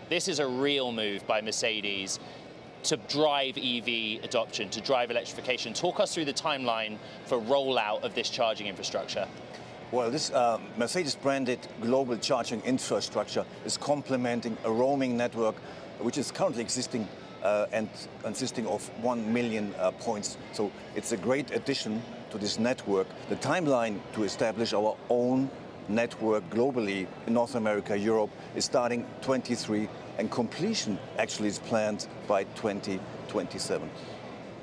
This is a real move by Mercedes to drive EV adoption, to drive electrification. Talk us through the timeline for rollout of this charging infrastructure. Well, this Mercedes-branded global charging infrastructure is complementing a roaming network which is currently existing and consisting of 1 million points. So it's a great addition to this network. The timeline to establish our own network globally in North America, Europe, is starting 23, and completion actually is planned by 2027.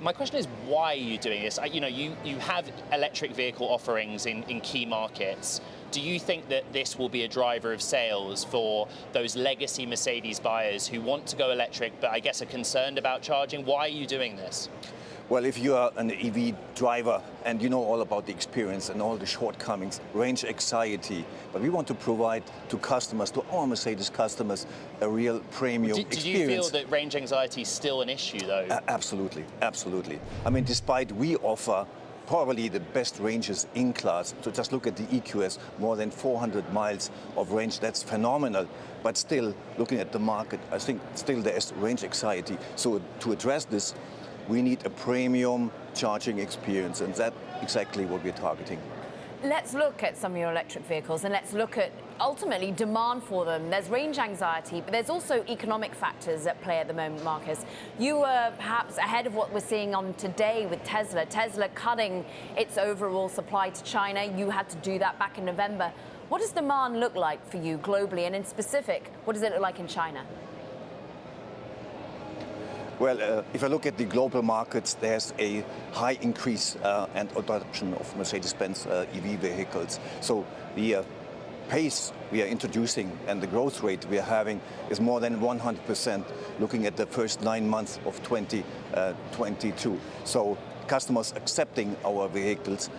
My question is, why are you doing this? You have electric vehicle offerings in key markets. Do you think that this will be a driver of sales for those legacy Mercedes buyers who want to go electric, but I guess are concerned about charging? Why are you doing this? Well, if you are an EV driver and you know all about the experience and all the shortcomings, range anxiety, but we want to provide to customers, to our Mercedes customers, a real premium experience. Do you feel that range anxiety is still an issue, though? Absolutely, absolutely. I mean, despite we offer probably the best ranges in class, so just look at the EQS, more than 400 miles of range, that's phenomenal. But still, looking at the market, I think still there is range anxiety. So to address this, we need a premium charging experience, and that's exactly what we're targeting. Let's look at some of your electric vehicles and let's look at ultimately demand for them. There's range anxiety, but there's also economic factors at play at the moment, Markus. You were perhaps ahead of what we're seeing on today with Tesla. Tesla cutting its overall supply to China. You had to do that back in November. What does demand look like for you globally, and in specific, what does it look like in China? Well, if I look at the global markets, there's a high increase and adoption of Mercedes-Benz EV vehicles. So the pace we are introducing and the growth rate we are having is more than 100% looking at the first 9 months of 2022. So customers accepting our vehicles.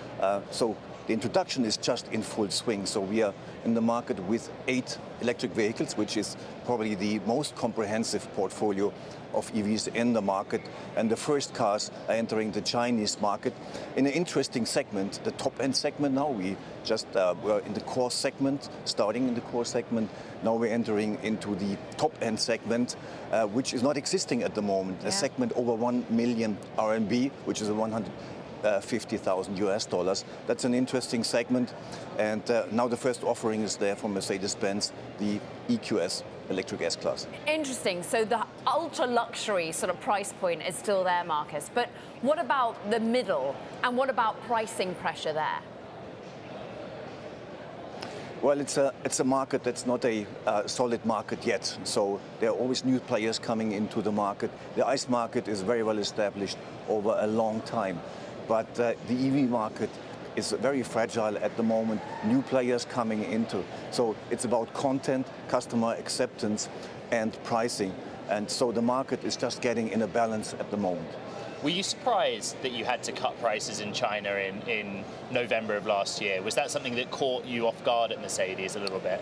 So the introduction is just in full swing. So we are in the market with 8 electric vehicles, which is probably the most comprehensive portfolio of EVs in the market. And the first cars are entering the Chinese market in an interesting segment, the top-end segment now. We just were in the core segment, starting in the core segment. Now we're entering into the top-end segment, which is not existing at the moment. Yeah. A segment over 1 million RMB, which is 150,000 US dollars. That's an interesting segment. And now the first offering is there from Mercedes-Benz, the EQS electric S-Class. Interesting. So the ultra-luxury sort of price point is still there, Markus. But what about the middle? And what about pricing pressure there? Well, it's a market that's not a solid market yet. So there are always new players coming into the market. The ICE market is very well established over a long time. But the EV market is very fragile at the moment, new players coming into. So it's about content, customer acceptance, and pricing. And so the market is just getting in a balance at the moment. Were you surprised that you had to cut prices in China in November of last year? Was that something that caught you off guard at Mercedes a little bit?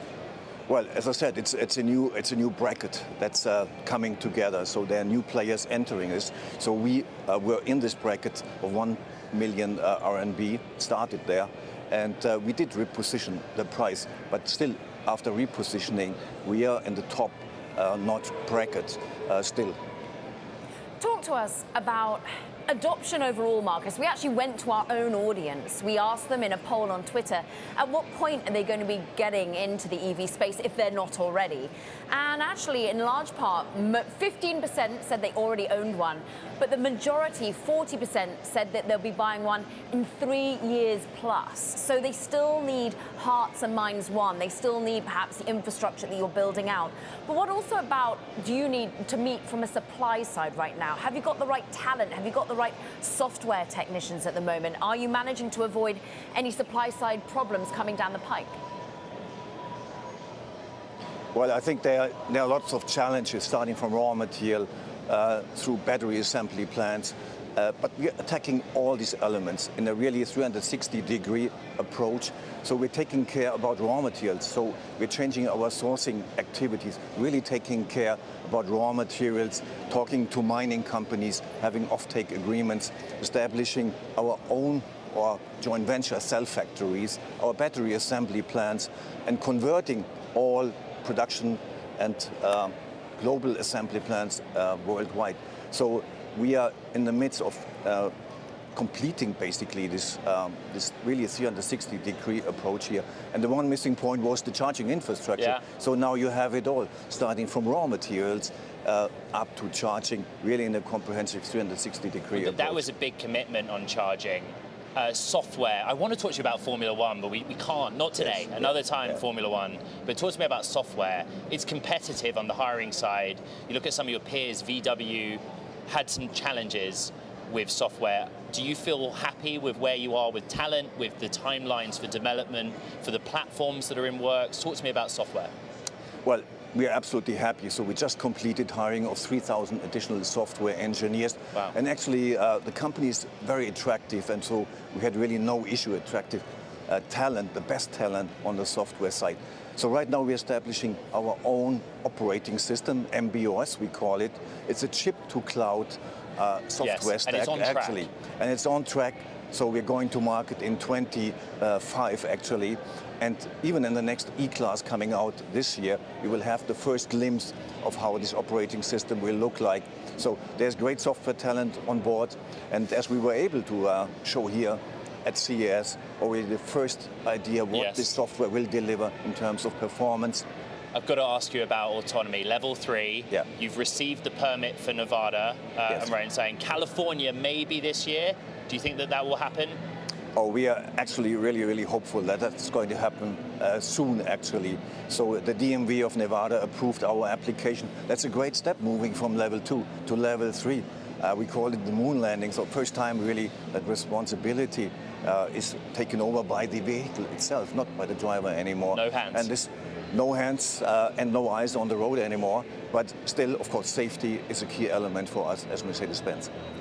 Well, as I said, it's a new bracket that's coming together. So there are new players entering this. So we were in this bracket of 1 million RMB, started there, and we did reposition the price. But still, after repositioning, we are in the top notch bracket still. Talk to us about adoption overall, Markus. We actually went to our own audience. We asked them in a poll on Twitter, at what point are they going to be getting into the EV space if they're not already? And actually, in large part, 15% said they already owned one, but the majority, 40%, said that they'll be buying one in 3 years plus. So they still need hearts and minds won. They still need perhaps the infrastructure that you're building out. But what also about do you need to meet from a supply side right now? Have you got the right talent? Have you got the right software technicians at the moment? Are you managing to avoid any supply side problems coming down the pike? Well, I think there are lots of challenges, starting from raw material through battery assembly plants. But we're attacking all these elements in a really 360-degree approach. So we're taking care about raw materials. So we're changing our sourcing activities, really taking care about raw materials, talking to mining companies, having offtake agreements, establishing our own or joint venture cell factories, our battery assembly plants, and converting all production and global assembly plants worldwide. So we are in the midst of completing basically this really 360-degree approach here. And the one missing point was the charging infrastructure. Yeah. So now you have it all, starting from raw materials up to charging, really in a comprehensive 360-degree approach. That was a big commitment on charging. Software. I want to talk to you about Formula One, but we can't. Not today. Yes, Another time, Formula One. But talk to me about software. It's competitive on the hiring side. You look at some of your peers, VW had some challenges with software. Do you feel happy with where you are with talent, with the timelines for development, for the platforms that are in works? Talk to me about software. Well, we are absolutely happy. So we just completed hiring of 3,000 additional software engineers. Wow. And actually, the company is very attractive. And so we had really no issue attractive talent, the best talent on the software side. So right now we're establishing our own operating system, MBOS we call it. It's a chip-to-cloud software stack, and it's on actually. track. And it's on track. So we're going to market in 25 actually. And even in the next E-Class coming out this year, we will have the first glimpse of how this operating system will look like. So there's great software talent on board. And as we were able to show here at CES, already the first idea what this software will deliver in terms of performance. I've got to ask you about autonomy. Level 3, you've received the permit for Nevada, I'm right in saying. California maybe this year. Do you think that that will happen? Oh, we are actually really hopeful that that's going to happen soon, actually. So the DMV of Nevada approved our application. That's a great step moving from level 2 to level 3. We call it the moon landing. So first time really that responsibility is taken over by the vehicle itself, not by the driver anymore. No hands. And this, no hands and no eyes on the road anymore. But still, of course, safety is a key element for us as Mercedes-Benz.